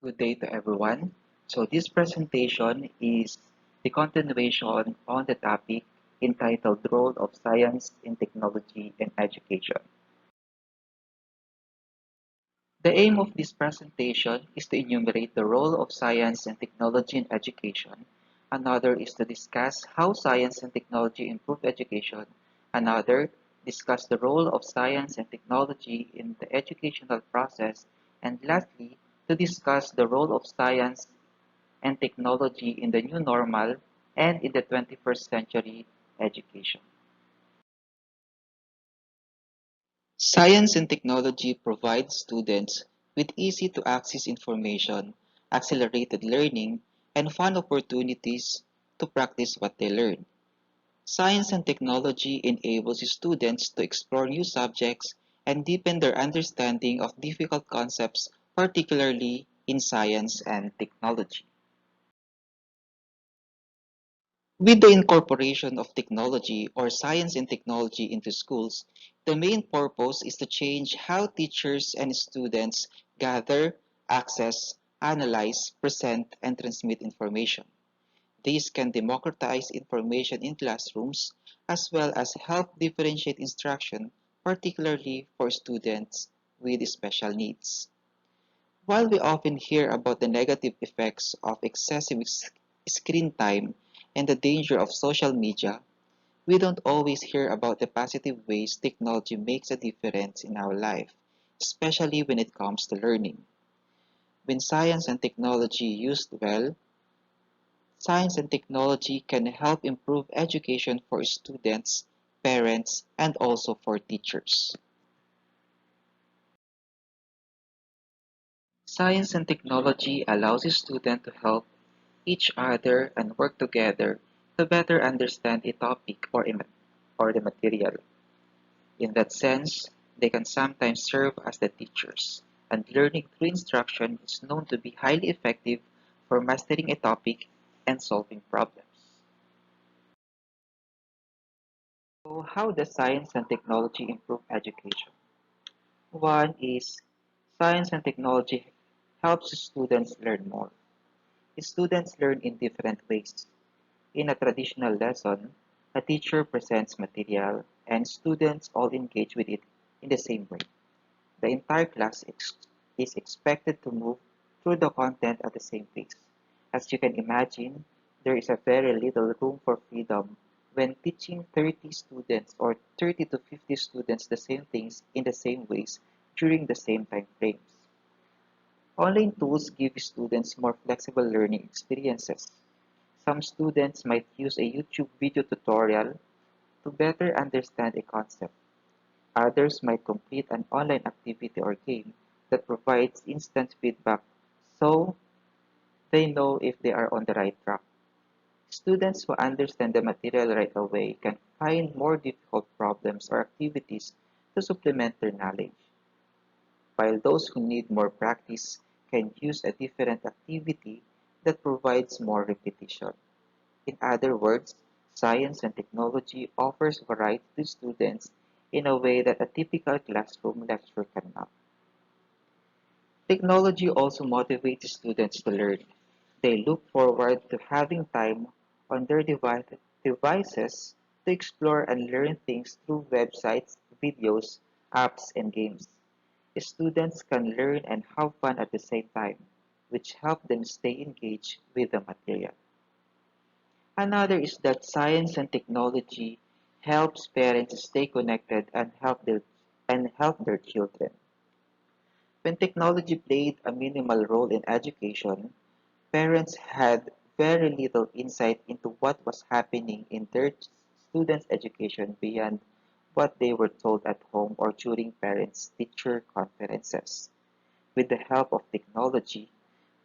Good day to everyone. So this presentation is the continuation on the topic entitled Role of Science in Technology and Education. The aim of this presentation is to enumerate the role of science and technology in education. Another is to discuss how science and technology improve education. Another, discuss the role of science and technology in the educational process. And lastly, to discuss the role of science and technology in the new normal and in the 21st century education. Science and technology provide students with easy to access information, accelerated learning, and fun opportunities to practice what they learn. Science and technology enables students to explore new subjects and deepen their understanding of difficult concepts, particularly in science and technology. With the incorporation of technology or science and technology into schools, the main purpose is to change how teachers and students gather, access, analyze, present, and transmit information. This can democratize information in classrooms as well as help differentiate instruction, particularly for students with special needs. While we often hear about the negative effects of excessive screen time and the danger of social media, we don't always hear about the positive ways technology makes a difference in our life, especially when it comes to learning. When science and technology used well, science and technology can help improve education for students, parents, and also for teachers. Science and technology allows students to help each other and work together to better understand a topic or the material. In that sense, they can sometimes serve as the teachers, and learning through instruction is known to be highly effective for mastering a topic and solving problems. So, how does science and technology improve education? One is science and technology helps students learn more. Students learn in different ways. In a traditional lesson, a teacher presents material and students all engage with it in the same way. The entire class is expected to move through the content at the same pace. As you can imagine, there is a very little room for freedom when teaching 30 students or 30 to 50 students the same things in the same ways during the same time frames. Online tools give students more flexible learning experiences. Some students might use a YouTube video tutorial to better understand a concept. Others might complete an online activity or game that provides instant feedback so they know if they are on the right track. Students who understand the material right away can find more difficult problems or activities to supplement their knowledge, while those who need more practice can use a different activity that provides more repetition. In other words, science and technology offers variety to students in a way that a typical classroom lecture cannot. Technology also motivates students to learn. They look forward to having time on their devices to explore and learn things through websites, videos, apps, and games. Students can learn and have fun at the same time, which help them stay engaged with the material. Another is that science and technology helps parents stay connected and help their children. When technology played a minimal role in education, parents had very little insight into what was happening in their students' education beyond what they were told at home or during parents-teacher conferences. With the help of technology,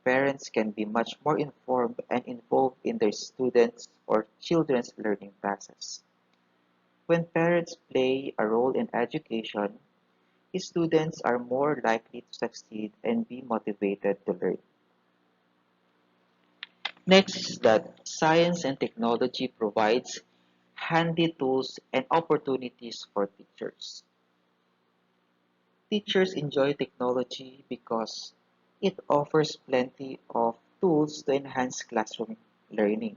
parents can be much more informed and involved in their students' or children's learning process. When parents play a role in education, students are more likely to succeed and be motivated to learn. Next is that science and technology provides handy tools and opportunities for teachers. Teachers enjoy technology because It offers plenty of tools to enhance classroom learning,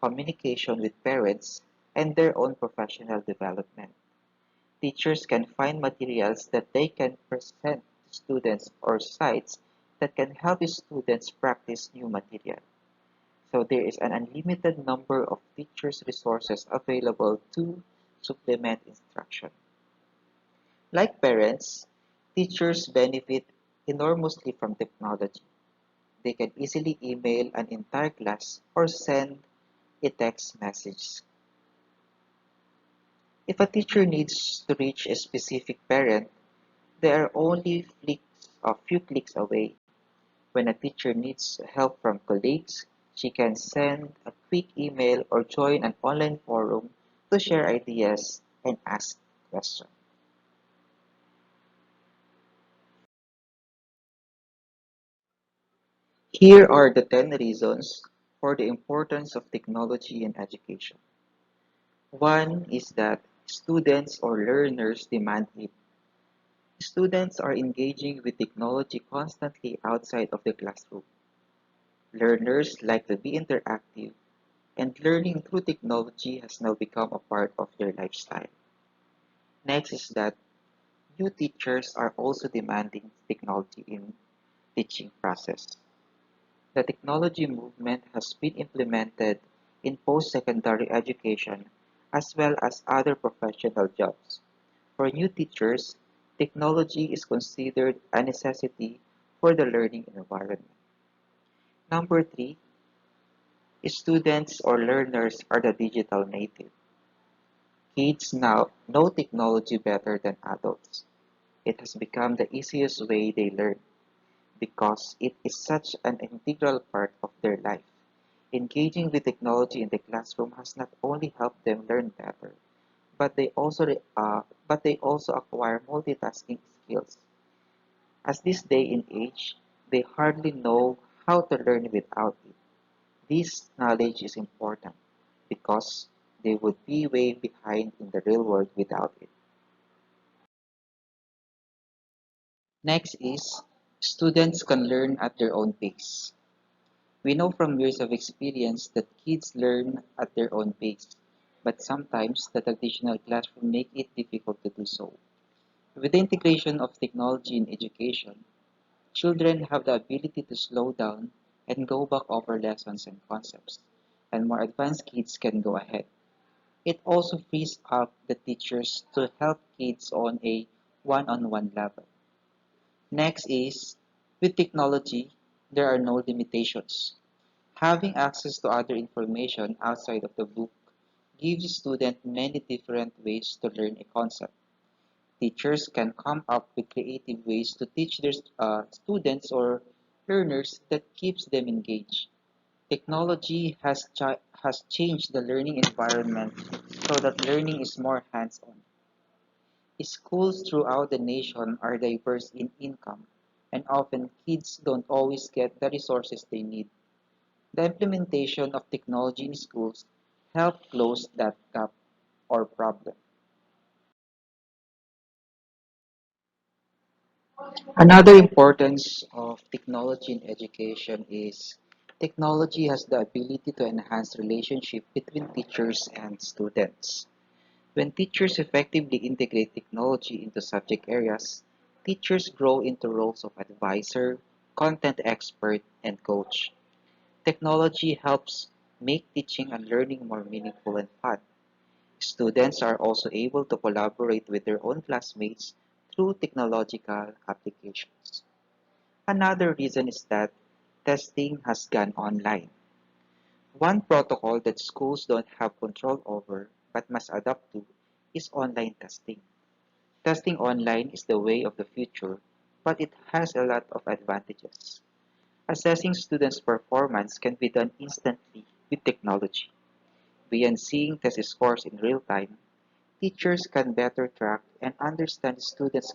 communication with parents, and their own professional development. Teachers can find materials that they can present to students or sites that can help students practice new material. So there is an unlimited number of teachers' resources available to supplement instruction. Like parents, teachers benefit enormously from technology. They can easily email an entire class or send a text message. If a teacher needs to reach a specific parent, they are only a few clicks away. When a teacher needs help from colleagues, she can send a quick email or join an online forum to share ideas and ask questions. Here are the 10 reasons for the importance of technology in education. One is that students or learners demand it. Students are engaging with technology constantly outside of the classroom. Learners like to be interactive, and learning through technology has now become a part of their lifestyle. Next is that new teachers are also demanding technology in teaching process. The technology movement has been implemented in post-secondary education as well as other professional jobs. For new teachers, technology is considered a necessity for the learning environment. Number three, students or learners are the digital native. Kids now know technology better than adults. It has become the easiest way they learn because it is such an integral part of their life. Engaging with technology in the classroom has not only helped them learn better, but they also acquire multitasking skills. As this day and age, they hardly know how to learn without it. This knowledge is important because they would be way behind in the real world without it. Next is students can learn at their own pace. We know from years of experience that kids learn at their own pace, but sometimes the traditional classroom make it difficult to do so. With the integration of technology in education, children have the ability to slow down and go back over lessons and concepts, and more advanced kids can go ahead. It also frees up the teachers to help kids on a one-on-one level. Next is, with technology, there are no limitations. Having access to other information outside of the book gives students many different ways to learn a concept. Teachers can come up with creative ways to teach their students or learners that keeps them engaged. Technology has changed the learning environment so that learning is more hands-on. Schools throughout the nation are diverse in income, and often kids don't always get the resources they need. The implementation of technology in schools help close that gap or problem. Another importance of technology in education is technology has the ability to enhance relationship between teachers and students. When teachers effectively integrate technology into subject areas, teachers grow into roles of advisor, content expert, and coach. Technology helps make teaching and learning more meaningful and fun. Students are also able to collaborate with their own classmates through technological applications. Another reason is that testing has gone online. One protocol that schools don't have control over but must adapt to is online testing. Testing online is the way of the future, but it has a lot of advantages. Assessing students' performance can be done instantly with technology. Beyond seeing test scores in real time, teachers can better track and understand students'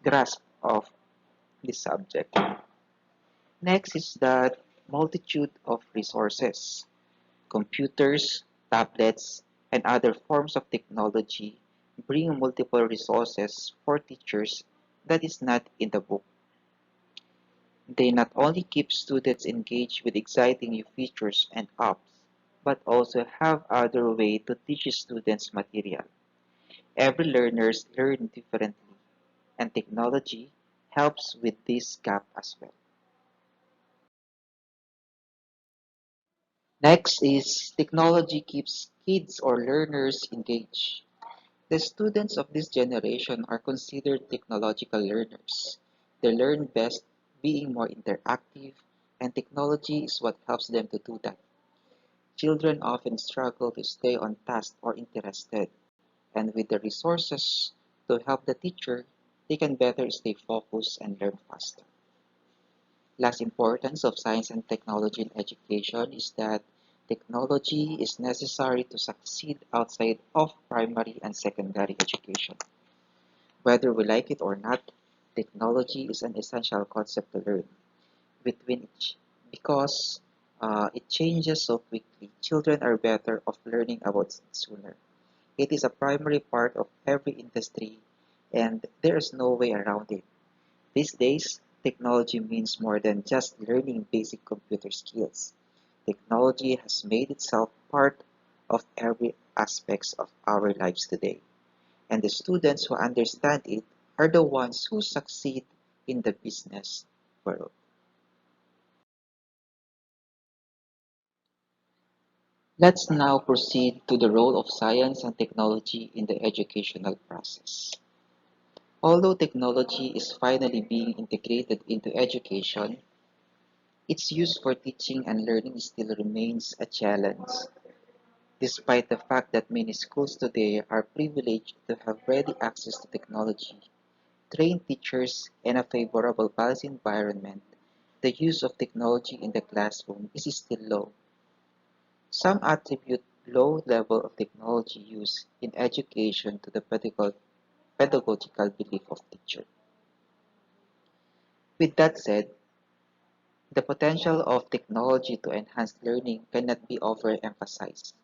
grasp of the subject. Next is the multitude of resources. Computers, tablets, and other forms of technology bring multiple resources for teachers that is not in the book. They not only keep students engaged with exciting new features and apps, but also have other way to teach students material. Every learners learn differently, and technology helps with this gap as well. Next is technology keeps kids or learners engaged. The students of this generation are considered technological learners. They learn best being more interactive, and technology is what helps them to do that. Children often struggle to stay on task or interested, and with the resources to help the teacher, they can better stay focused and learn faster. Last importance of science and technology in education is that technology is necessary to succeed outside of primary and secondary education. Whether we like it or not, technology is an essential concept to learn between each because it changes so quickly. Children are better off learning about it sooner. It is a primary part of every industry, and there is no way around it. These days, technology means more than just learning basic computer skills. Technology has made itself part of every aspects of our lives today, and the students who understand it are the ones who succeed in the business world. Let's now proceed to the role of science and technology in the educational process. Although technology is finally being integrated into education, its use for teaching and learning still remains a challenge. Despite the fact that many schools today are privileged to have ready access to technology, trained teachers, and a favorable policy environment, the use of technology in the classroom is still low. Some attribute low level of technology use in education to the pedagogical belief of teacher. With that said, the potential of technology to enhance learning cannot be overemphasized.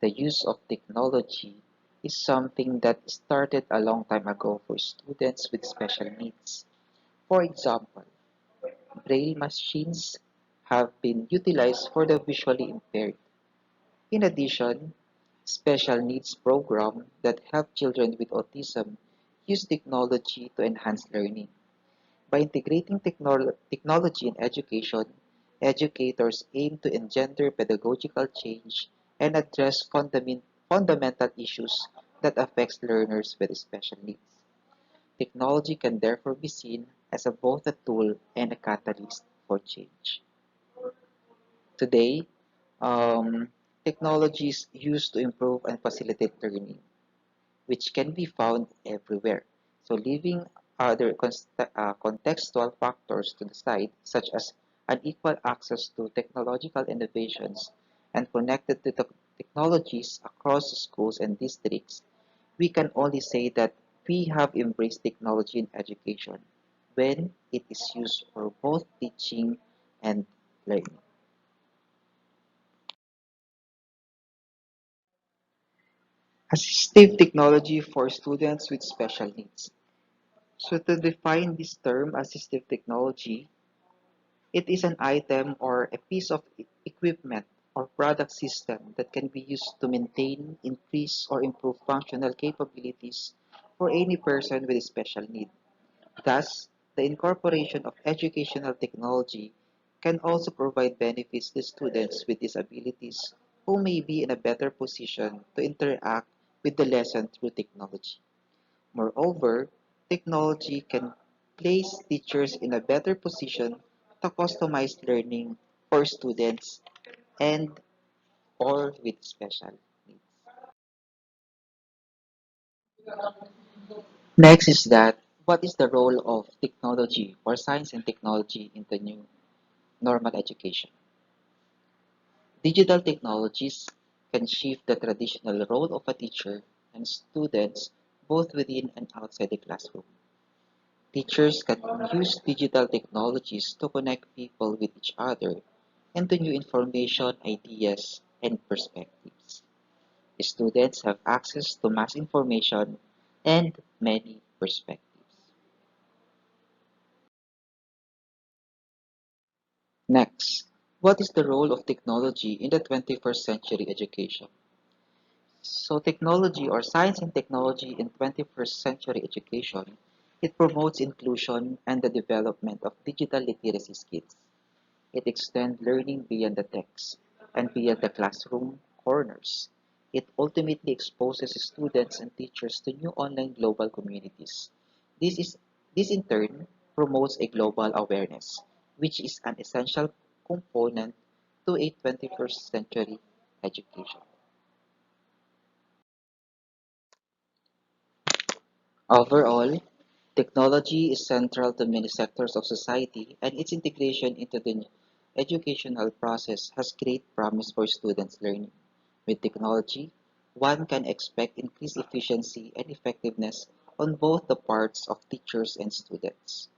The use of technology is something that started a long time ago for students with special needs. For example, braille machines have been utilized for the visually impaired. In addition, special needs programs that help children with autism use technology to enhance learning. By integrating technology in education, educators aim to engender pedagogical change and address fundamental issues that affect learners with special needs. Technology can therefore be seen as both a tool and a catalyst for change. Today, technology is used to improve and facilitate learning, which can be found everywhere. So leaving other contextual factors to the side, such as unequal access to technological innovations and connected to technologies across schools and districts, we can only say that we have embraced technology in education when it is used for both teaching and learning. Assistive technology for students with special needs. So to define this term, assistive technology, it is an item or a piece of equipment or product system that can be used to maintain, increase, or improve functional capabilities for any person with a special need. Thus, the incorporation of educational technology can also provide benefits to students with disabilities who may be in a better position to interact with the lesson through technology. Moreover, technology can place teachers in a better position to customize learning for students and or with special needs. Next is that what is the role of technology or science and technology in the new normal education? Digital technologies can shift the traditional role of a teacher and students both within and outside the classroom. Teachers can use digital technologies to connect people with each other and to new information, ideas, and perspectives. Students have access to mass information and many perspectives. Next, what is the role of technology in the 21st century education? So technology or science and technology in 21st century education, it promotes inclusion and the development of digital literacy skills. It extends learning beyond the text and beyond the classroom corners. It ultimately exposes students and teachers to new online global communities. This is this in turn promotes a global awareness, which is an essential component to a 21st century education. Overall, technology is central to many sectors of society, and its integration into the educational process has great promise for students' learning. With technology, one can expect increased efficiency and effectiveness on both the parts of teachers and students.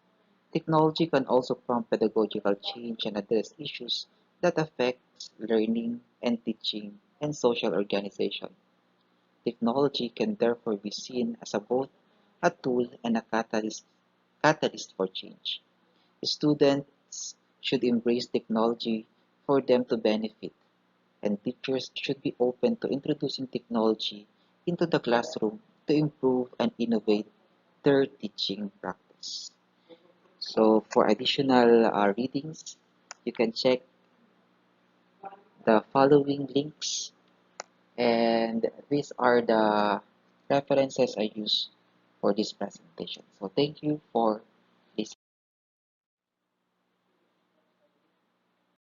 Technology can also prompt pedagogical change and address issues that affect learning and teaching and social organization. Technology can therefore be seen as both a tool and a catalyst for change. Students should embrace technology for them to benefit, and teachers should be open to introducing technology into the classroom to improve and innovate their teaching practice. So, for additional readings, you can check the following links, and these are the references I use for this presentation. So, thank you for